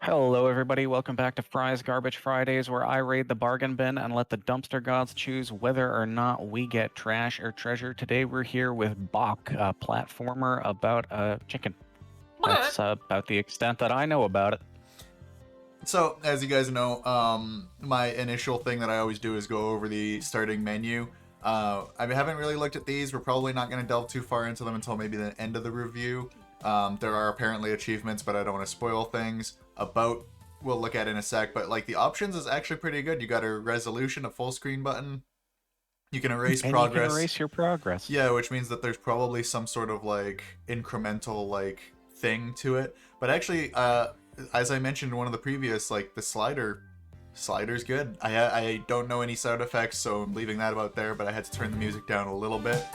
Hello, everybody. Welcome back to Frei's Garbage Fridays, where I raid the bargain bin and let the dumpster gods choose whether or not we get trash or treasure. Today, we're here with Bach, a platformer about a chicken. That's about the extent that I know about it. So, as you guys know, my initial thing that I always do is go over the starting menu. I haven't really looked at these. We're probably not going to delve too far into them until maybe the end of the review. There are apparently achievements, but I don't want to spoil things. We'll look at in a sec, but like the options is actually pretty good. You got a resolution, a full screen button. You can erase And progress. you can erase your progress. Yeah, which means that there's probably some sort of like incremental like thing to it. But actually, as I mentioned in one of the previous, like the slider's good. I don't know any sound effects, so I'm leaving that about there. But I had to turn the music down a little bit.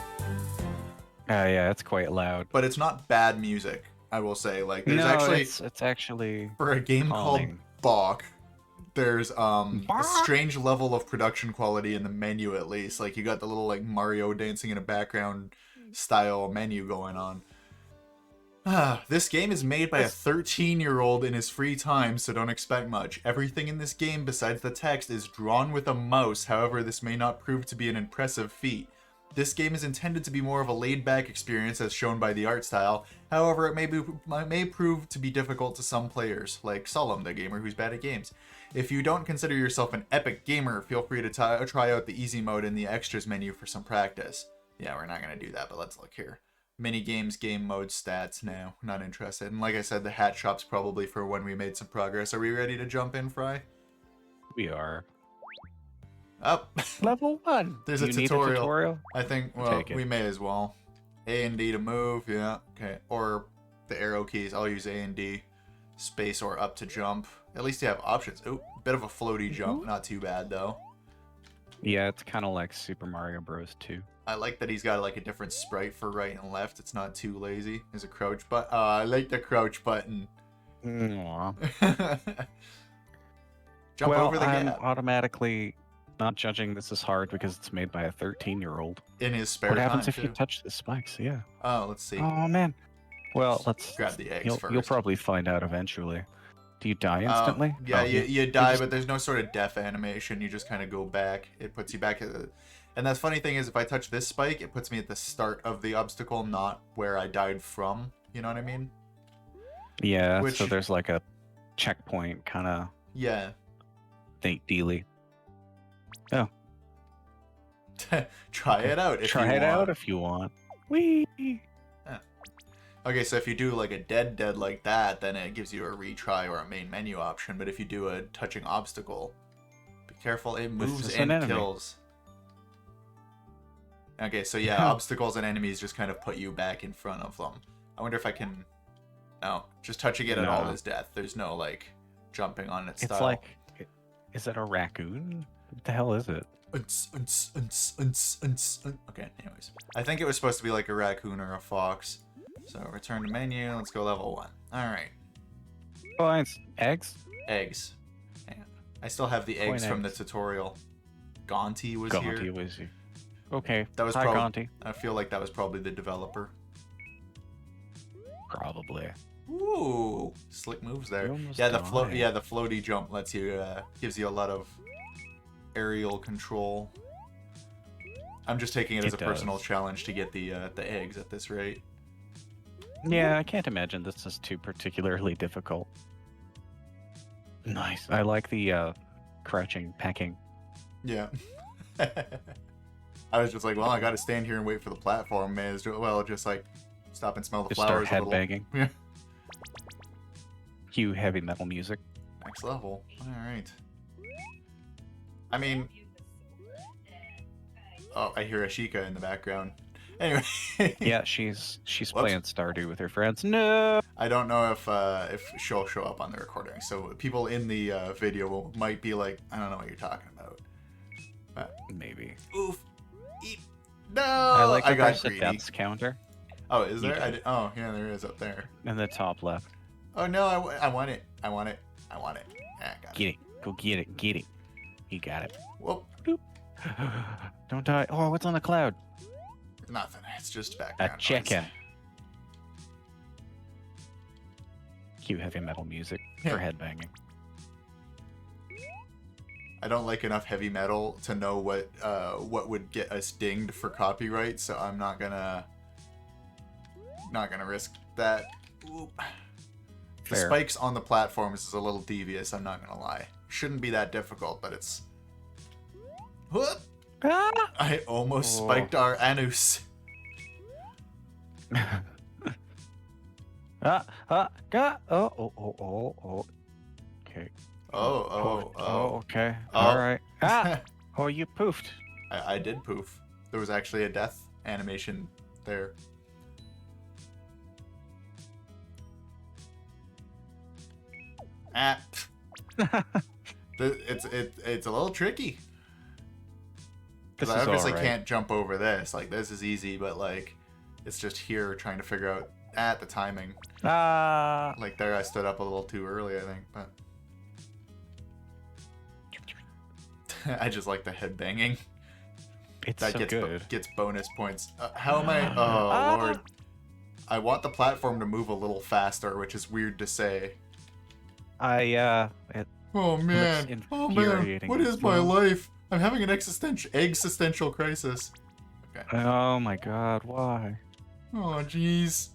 Yeah, it's quite loud. But it's not bad music, I will say. Like there's actually it's actually for a game calming. called Bach. There's a strange level of production quality in the menu, at least. Like you got the little like Mario dancing in a background style menu going on. This game is made by a 13-year-old in his free time, so don't expect much. Everything in this game besides the text is drawn with a mouse, however this may not prove to be an impressive feat. This game is intended to be more of a laid-back experience as shown by the art style, however it may prove to be difficult to some players, like Solhom, the gamer who's bad at games. If you don't consider yourself an epic gamer, feel free to try out the easy mode in the extras menu for some practice. Yeah, we're not going to do that, but let's look here. Mini games, game mode, stats. No, not interested. And like I said, the hat shop's probably for when we made some progress. Are we ready to jump in, Frei? We are. Up. Level 1. There's a tutorial. tutorial. I think, well, we may as well. A and D to move, yeah. Okay. Or the arrow keys. I'll use A and D. Space or up to jump. At least you have options. Ooh, bit of a floaty jump. Not too bad, though. Yeah, it's kind of like Super Mario Bros. 2. I like that he's got like a different sprite for right and left. It's not too lazy. There's a crouch button. I like the crouch button. Jump over the gap. I'm automatically not judging this as hard because it's made by a 13-year-old. In his spare time, what happens if you touch the spikes? Yeah. Oh, let's see. Oh, man. Well, let's grab the eggs first. You'll probably find out eventually. Do you die instantly? Yeah, you die, but there's no sort of death animation. You just kind of go back. It puts you back at the... And the funny thing is, if I touch this spike, it puts me at the start of the obstacle, not where I died from. You know what I mean? Yeah, so there's like a checkpoint kind of... Yeah. Dealy. Oh. Try it out if you want. Try it out if you want. Whee! Yeah. Okay, so if you do like a dead like that, then it gives you a retry or a main menu option. But if you do a touching obstacle, be careful, it moves and kills. Okay, so yeah, obstacles and enemies just kind of put you back in front of them. I wonder if I can... No, just touching it at all is death. There's no, like, jumping on its style. It's like... Is it a raccoon? What the hell is it? Okay, anyways. I think it was supposed to be like a raccoon or a fox. So, return to menu. Let's go level 1. Alright. Oh, it's eggs? Eggs. Hang on. I still have the eggs from the tutorial. Gonti was here. Gonti was here. Okay. That was Gonti. I feel like that was probably the developer. Probably. Ooh, slick moves there. Yeah, the floaty jump lets you gives you a lot of aerial control. I'm just taking it as a personal challenge to get the eggs at this rate. Yeah, I can't imagine this is too particularly difficult. Nice. I like the crouching pecking. Yeah. I was just like, well, I got to stand here and wait for the platform. May as well just like stop and smell the flowers. Start headbanging. Yeah. Cue heavy metal music. Next level. All right. I mean, oh, I hear Ashika in the background. Anyway. Yeah, she's playing Stardew with her friends. No. I don't know if she'll show up on the recording, so people in the video might be like, I don't know what you're talking about. Maybe. Oof. Eep. No. I like I got the deaths counter. Oh, is there? Oh, yeah, there is up there. In the top left. Oh no, I want it. I want it. I want it. I got get it. Go get it. Get it. You got it. Whoop. Boop. Don't die. Oh, what's on the cloud? Nothing. It's just background. A chicken. Cue heavy metal music Yeah. for headbanging. I don't like enough heavy metal to know what would get us dinged for copyright, so I'm not gonna risk that. Oop. The Fair. spikes on the platforms is a little devious, I'm not gonna lie. Shouldn't be that difficult, but it's... Whoop! Ah! I almost spiked our anus. Oh. Okay. Okay. Oh. All right. Ah! Oh, you poofed. I did poof. There was actually a death animation there. Ah. It's a little tricky. This I is obviously all right. can't jump over this. Like, this is easy, but like, it's just here trying to figure out the timing. Ah. Like there, I stood up a little too early, I think, but I just like the head banging. It's That so gets good. gets bonus points. How am I? Oh Lord! I want the platform to move a little faster, which is weird to say. It Oh man! looks Oh man! infuriating What is as my well. life? I'm having an existential crisis. Okay. Oh my God! Why? Oh jeez.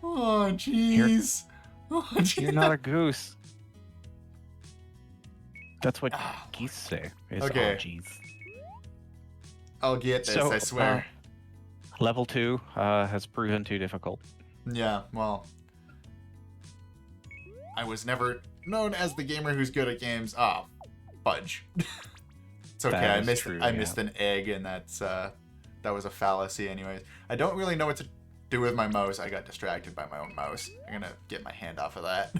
Oh jeez. Oh jeez. You're not a goose. That's what Ah, geese say. Is Okay. oh geez. I'll get this. So, I swear. Level 2 has proven too difficult. Yeah. Well, I was never known as the gamer who's good at games. Ah, fudge. It's okay. That I is missed. true, I yeah. missed an egg, and that was a fallacy. Anyways, I don't really know what to do with my mouse. I got distracted by my own mouse. I'm gonna get my hand off of that.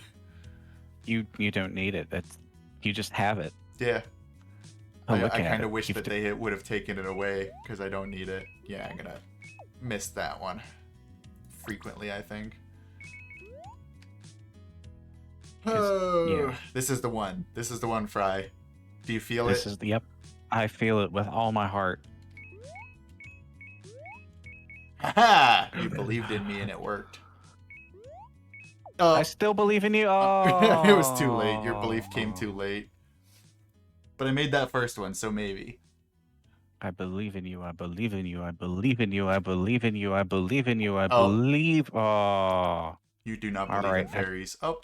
You don't need it. You just have it. Yeah. Oh, I look at kind it. of wish You've that they would have taken it away because I don't need it. Yeah, I'm gonna miss that one frequently, I think. Oh, yeah. This is the one. This is the one, Frei. Do you feel This it? is yep. I feel it with all my heart. Haha! You believed in me and it worked. Oh, I still believe in you. Oh, it was too late. Your belief came too late. But I made that first one, so maybe. I believe in you. I believe in you. I believe in you. I believe in you. I believe in you. I Oh. believe. Oh, You do not all believe right. in fairies. Oh,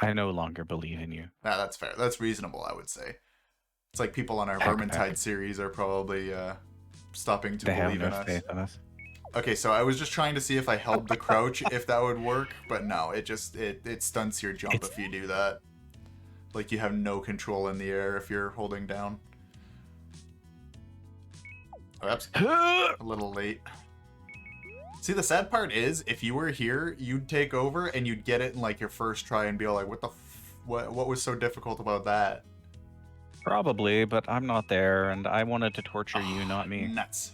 I no longer believe in you. that's fair. That's reasonable, I would say. It's like people on our Heck, Vermintide series are probably stopping to They have believe no in us. faith in us. Okay, so I was just trying to see if I held the crouch, if that would work, but no, it just it stunts your jump if you do that. Like you have no control in the air if you're holding down. Oh, that's a little late. See, the sad part is, if you were here, you'd take over and you'd get it in like your first try and be like, "What the, what was so difficult about that?" Probably, but I'm not there, and I wanted to torture you, not me. Nuts.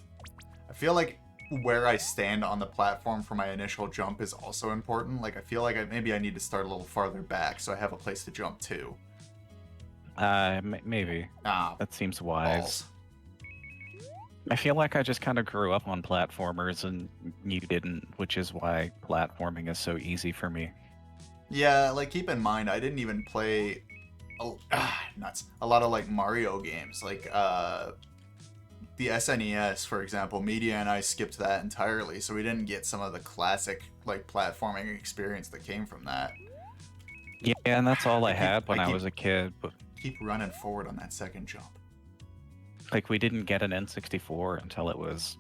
I feel like where I stand on the platform for my initial jump is also important. Like, I feel like maybe I need to start a little farther back so I have a place to jump to. Maybe. Ah, That seems wise. balls. I feel like I just kind of grew up on platformers and you didn't, which is why platforming is so easy for me. Yeah, like, keep in mind, I didn't even play nuts. A lot of, like, Mario games. Like, the SNES, for example, Media and I skipped that entirely, so we didn't get some of the classic, like, platforming experience that came from that. Yeah, and that's all I had when I was a kid. But Keep running forward on that second jump. like, we didn't get an N64 until it was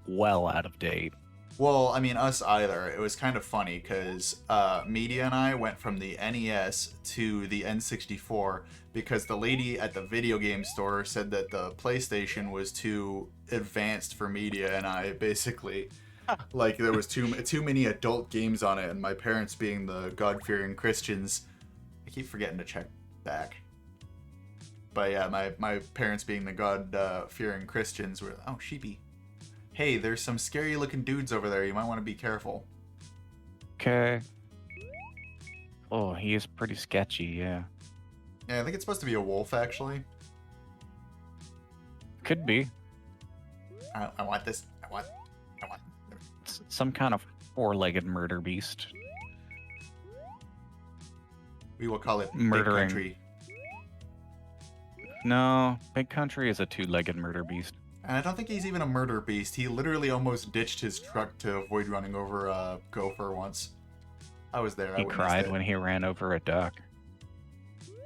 well out of date. Well, I mean, us either. It was kind of funny because Media and I went from the NES to the N64 because the lady at the video game store said that the PlayStation was too advanced for Media and I, basically. Like, there was too many adult games on it, and my parents being the God-fearing Christians... I keep forgetting to check back. But yeah, my parents being the God-fearing Christians were... Oh, sheepy. Hey, there's some scary looking dudes over there. You might want to be careful. Okay. Oh, he is pretty sketchy, yeah. Yeah, I think it's supposed to be a wolf, actually. Could be. I want this. I want... Some kind of four-legged murder beast. We will call it Big Murdering. Country. No, Big Country is a two-legged murder beast. And I don't think he's even a murder beast. He literally almost ditched his truck to avoid running over a gopher once. I was there. He I witnessed cried it. when he ran over a duck.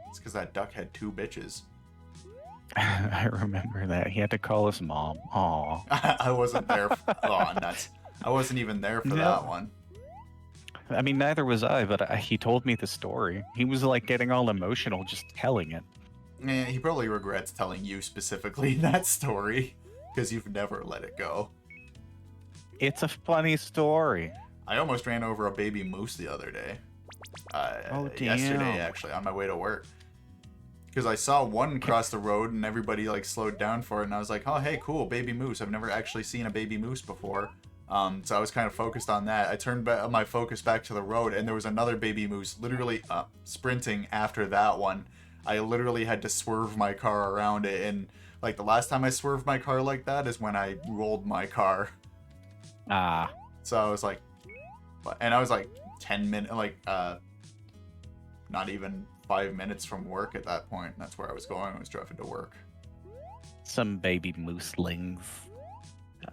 It's because that duck had 2 bitches. I remember that. He had to call his mom. Aw. I wasn't there. Oh, nuts. I wasn't even there for that one. I mean, neither was I, but he told me the story. He was like getting all emotional just telling it. Yeah, he probably regrets telling you specifically that story because you've never let it go. It's a funny story. I almost ran over a baby moose the other day. Oh, damn. Yesterday, actually, on my way to work. Because I saw one cross the road and everybody like slowed down for it, and I was like, oh, hey, cool, baby moose. I've never actually seen a baby moose before. So I was kind of focused on that. I turned my focus back to the road, and there was another baby moose literally sprinting after that one. I literally had to swerve my car around it, and like the last time I swerved my car like that is when I rolled my car. Ah. So I was like, and I was like 10 minutes, like not even 5 minutes from work at that point. That's where I was going. I was driving to work. Some baby mooselings.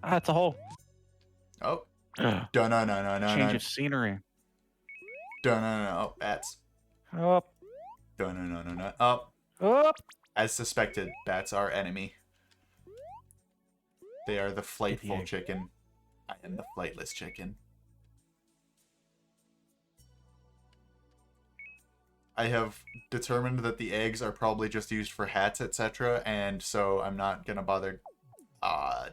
Ah, it's a hole. Oh. Dun-dun-dun-dun-dun. Change of scenery. Dun-dun-dun. Oh, bats. Up. Dun-dun-dun-dun. Up. Up. As suspected, bats are enemy. They are the flightful chicken. I am the flightless chicken. I have determined that the eggs are probably just used for hats, etc., and so I'm not gonna bother.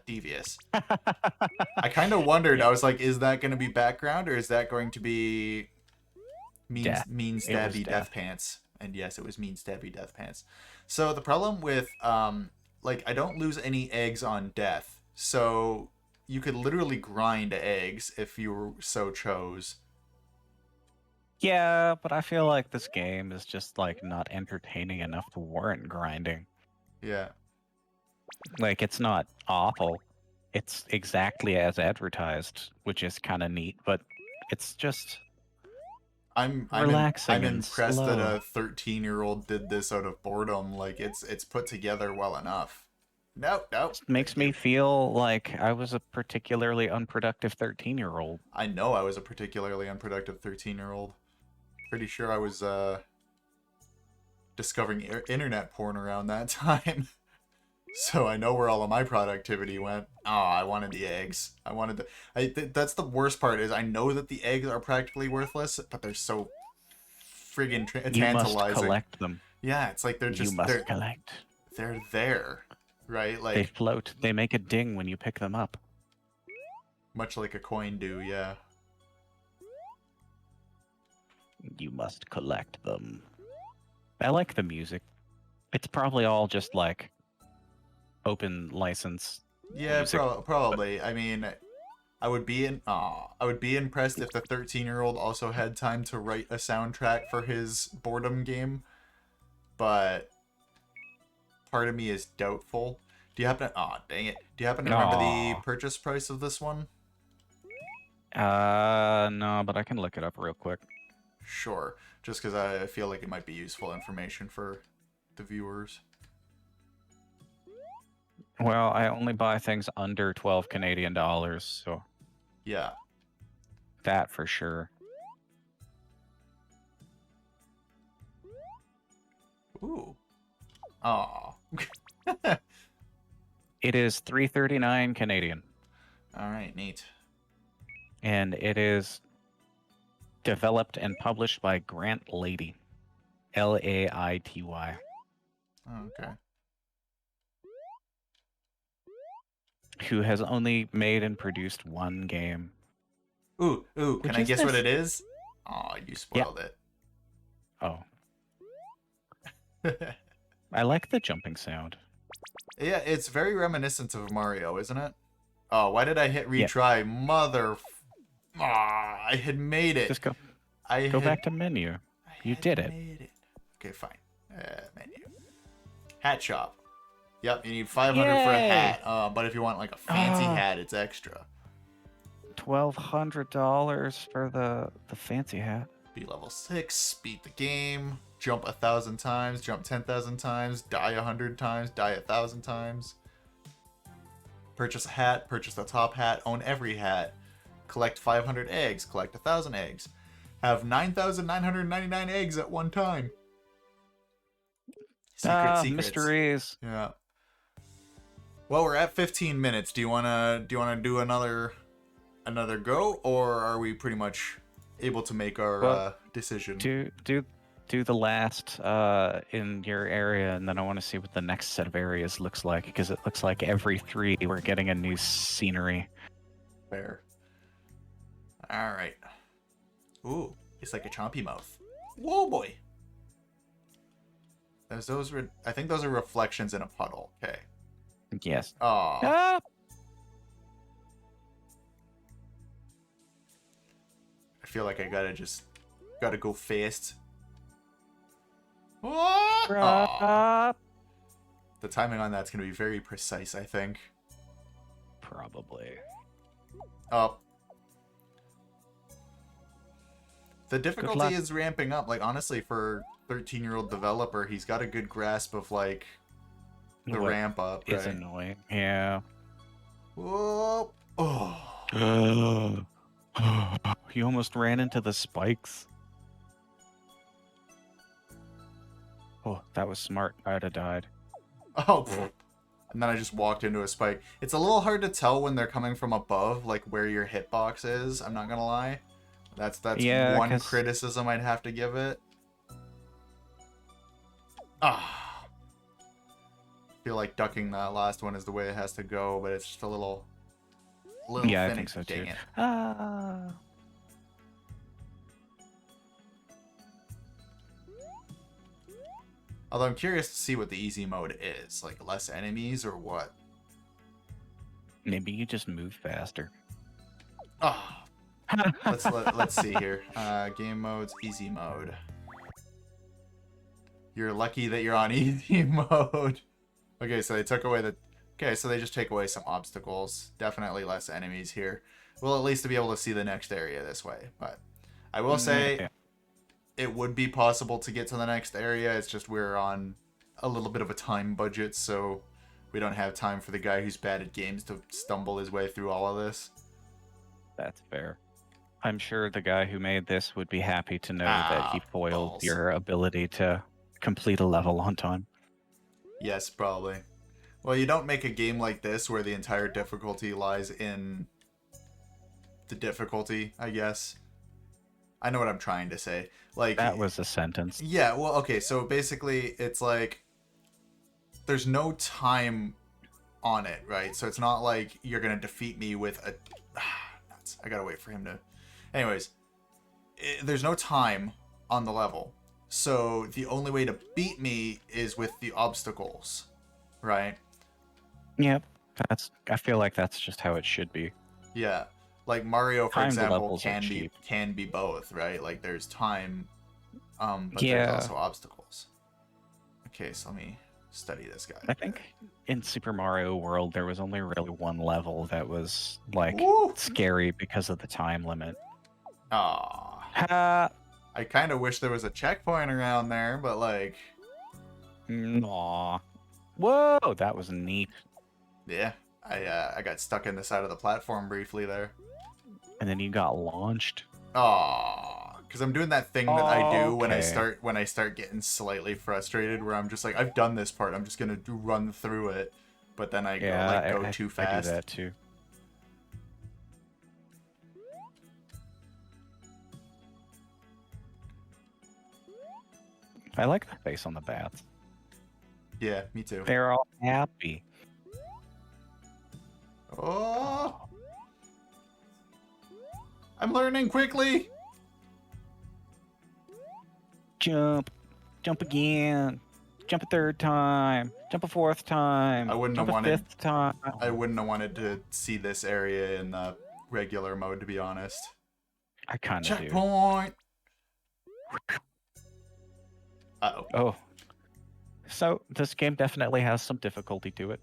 Devious. I kind of wondered. I was like, is that going to be background, or is that going to be mean stabby death pants? And yes, it was mean stabby death pants. So the problem with like, I don't lose any eggs on death, so you could literally grind eggs if you so chose. Yeah, but I feel like this game is just like not entertaining enough to warrant grinding. Yeah. Like, it's not awful. It's exactly as advertised, which is kind of neat, but it's just relaxing I'm and impressed slow. that a 13-year-old did this out of boredom. Like, it's put together well enough. Nope. It makes me feel like I was a particularly unproductive 13-year-old. I know I was a particularly unproductive 13-year-old. Pretty sure I was discovering internet porn around that time. So I know where all of my productivity went. Oh, I wanted the eggs. I wanted the... that's the worst part, is I know that the eggs are practically worthless, but they're so friggin' tantalizing. You must collect them. Yeah, it's like they're just... You must collect. They're there, right? Like, they float. They make a ding when you pick them up. Much like a coin do, yeah. You must collect them. I like the music. It's probably all just like open license. Yeah, probably. I mean, I would be impressed if the 13-year-old also had time to write a soundtrack for his boredom game, but part of me is doubtful. Do you happen to... dang it. Do you happen to remember the purchase price of this one? No, but I can look it up real quick. Sure. Just because I feel like it might be useful information for the viewers. Well, I only buy things under 12 Canadian dollars, so... Yeah. That for sure. Ooh. Aw. It is $3.39 Canadian. Alright, neat. And it is developed and published by Grant Lady. Laity. Okay. Who has only made and produced one game. Ooh, can I guess what it is? Aw, you spoiled it. Oh. I like the jumping sound. Yeah, it's very reminiscent of Mario, isn't it? Oh, why did I hit retry? Yeah. I had made it. Just go back to menu. You did it. Okay, fine. Menu. Hat shop. Yep, you need 500 for a hat. But if you want like a fancy hat, it's extra. $1,200 for the fancy hat. Be level 6, beat the game, jump 1,000 times, jump 10,000 times, die 100 times, die 1,000 times. Purchase a hat, purchase the top hat, own every hat. Collect 500 eggs, collect 1,000 eggs. Have 9,999 eggs at one time. Secrets. Mysteries. Yeah. Well, we're at 15 minutes. Do you wanna do another go, or are we pretty much able to make our decision? Do the last in your area, and then I want to see what the next set of areas looks like, because it looks like every 3 we're getting a new scenery. Fair. All right. Ooh, it's like a chompy mouth. Whoa, boy. I think those are reflections in a puddle. Okay. Yes. Oh. Ah! I feel like I gotta go fast. What? Oh. The timing on that's gonna be very precise, I think. Probably. Oh. The difficulty is ramping up. Like, honestly, for 13-year-old developer, he's got a good grasp of, like, the ramp up, right? It's annoying. Yeah. Whoa. Oh. You almost ran into the spikes. Oh, that was smart. I'd have died. Oh. And then I just walked into a spike. It's a little hard to tell when they're coming from above, like, where your hitbox is. I'm not gonna lie. That's one criticism I'd have to give it. Ah. I feel like ducking that last one is the way it has to go, but it's just a little yeah, finicky. I think so too. Dang it. Although I'm curious to see what the easy mode is. Like, less enemies or what? Maybe you just move faster. Oh. Let's see here. Game modes, easy mode. You're lucky that you're on easy mode. Okay, so they took away the... Okay, so they just take away some obstacles. Definitely less enemies here. We'll at least be able to see the next area this way. But I will say it would be possible to get to the next area. It's just we're on a little bit of a time budget, so we don't have time for the guy who's bad at games to stumble his way through all of this. That's fair. I'm sure the guy who made this would be happy to know that he foiled your ability to complete a level on time. Yes, probably. Well, you don't make a game like this where the entire difficulty lies in the difficulty, I guess. I know what I'm trying to say. Like, that was a sentence. Yeah, well, okay, so basically it's like there's no time on it, right? So it's not like you're going to defeat me with a... nuts. I gotta wait for him to... Anyways, there's no time on the level. So the only way to beat me is with the obstacles, right? Yep. I feel like that's just how it should be. Yeah. Like Mario, for example, can be both, right? Like there's time, but there's also obstacles. Okay, so let me study this guy. I think in Super Mario World there was only really one level that was like scary because of the time limit. Aw. I kind of wish there was a checkpoint around there, but like... Aw. Whoa, that was neat. Yeah, I got stuck in the side of the platform briefly there. And then you got launched. Aw. Because I'm doing that thing that I do when I start getting slightly frustrated, where I'm just like, I've done this part, I'm just gonna run through it, but then I go too fast. I do that too. I like the face on the bats. Yeah, me too. They're all happy. Oh! I'm learning quickly! Jump. Jump again. Jump a third time. Jump a fourth time. I wouldn't have wanted... fifth time. I wouldn't have wanted to see this area in the regular mode, to be honest. I kind of do. Checkpoint! Uh-oh. Oh. So, this game definitely has some difficulty to it.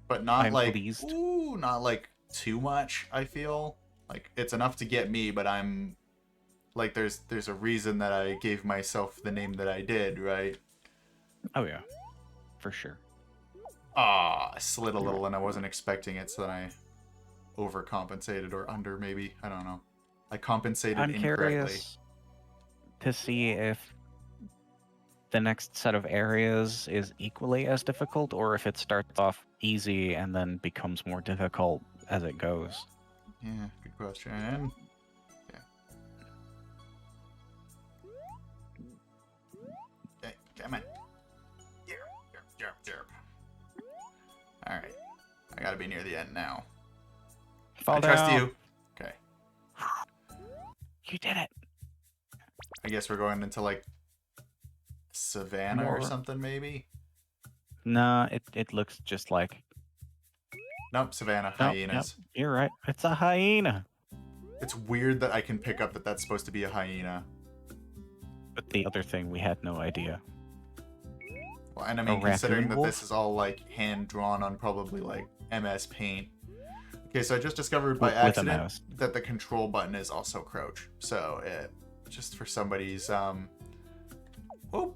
But not I'm like... pleased. Ooh, not like too much, I feel. Like, it's enough to get me, but I'm Like there's a reason that I gave myself the name that I did, right? Oh yeah, for sure. Ah, I slid a All right. little and I wasn't expecting it, so then I overcompensated or under maybe. I don't know. I compensated I'm incorrectly. curious to see if the next set of areas is equally as difficult, or if it starts off easy and then becomes more difficult as it goes. Yeah, good question. Yeah. Okay, come on. Yerp, yerp, yerp, yerp. All right, I gotta be near the end now. I Fall trust down. you. Okay, You did it. I guess we're going into like savannah or More. something maybe. Nah, it looks just like. Nope, savannah Nope, yep, hyenas. you're right. It's a hyena. It's weird that I can pick up that that's supposed to be a hyena. But the other thing, we had no idea. Well, and I A mean, considering raccoon that this wolf is all like hand drawn on probably like MS Paint. Okay, so I just discovered by with a accident mouse. that the control button is also crouch. So it just for somebody's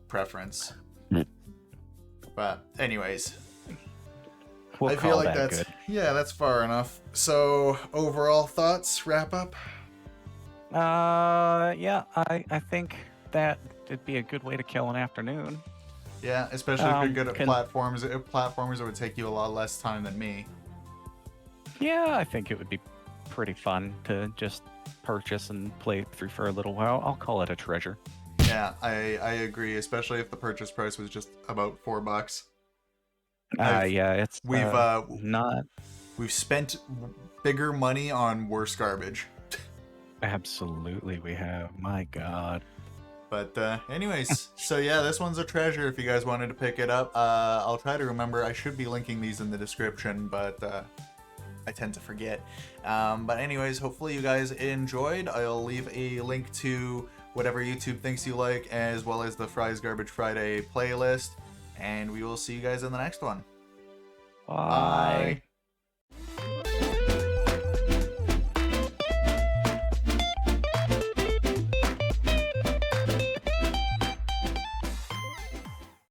preference. But anyways, We'll I feel call like that that's good. that's far enough. So overall thoughts, wrap up. Yeah, I think that it'd be a good way to kill an afternoon. Yeah, especially if you're good at Can platforms. Platformers, it would take you a lot less time than me. Yeah, I think it would be pretty fun to just purchase and play through for a little while. I'll call it a treasure. Yeah, I agree, especially if the purchase price was just about $4. Yeah, it's We've not we've spent bigger money on worse garbage. absolutely we have. My God. But anyways, so yeah, this one's a treasure if you guys wanted to pick it up. I'll try to remember. I should be linking these in the description, but I tend to forget. But anyways, hopefully you guys enjoyed. I'll leave a link to whatever YouTube thinks you like, as well as the Frei's Garbage Friday playlist. And we will see you guys in the next one. Bye. Bye.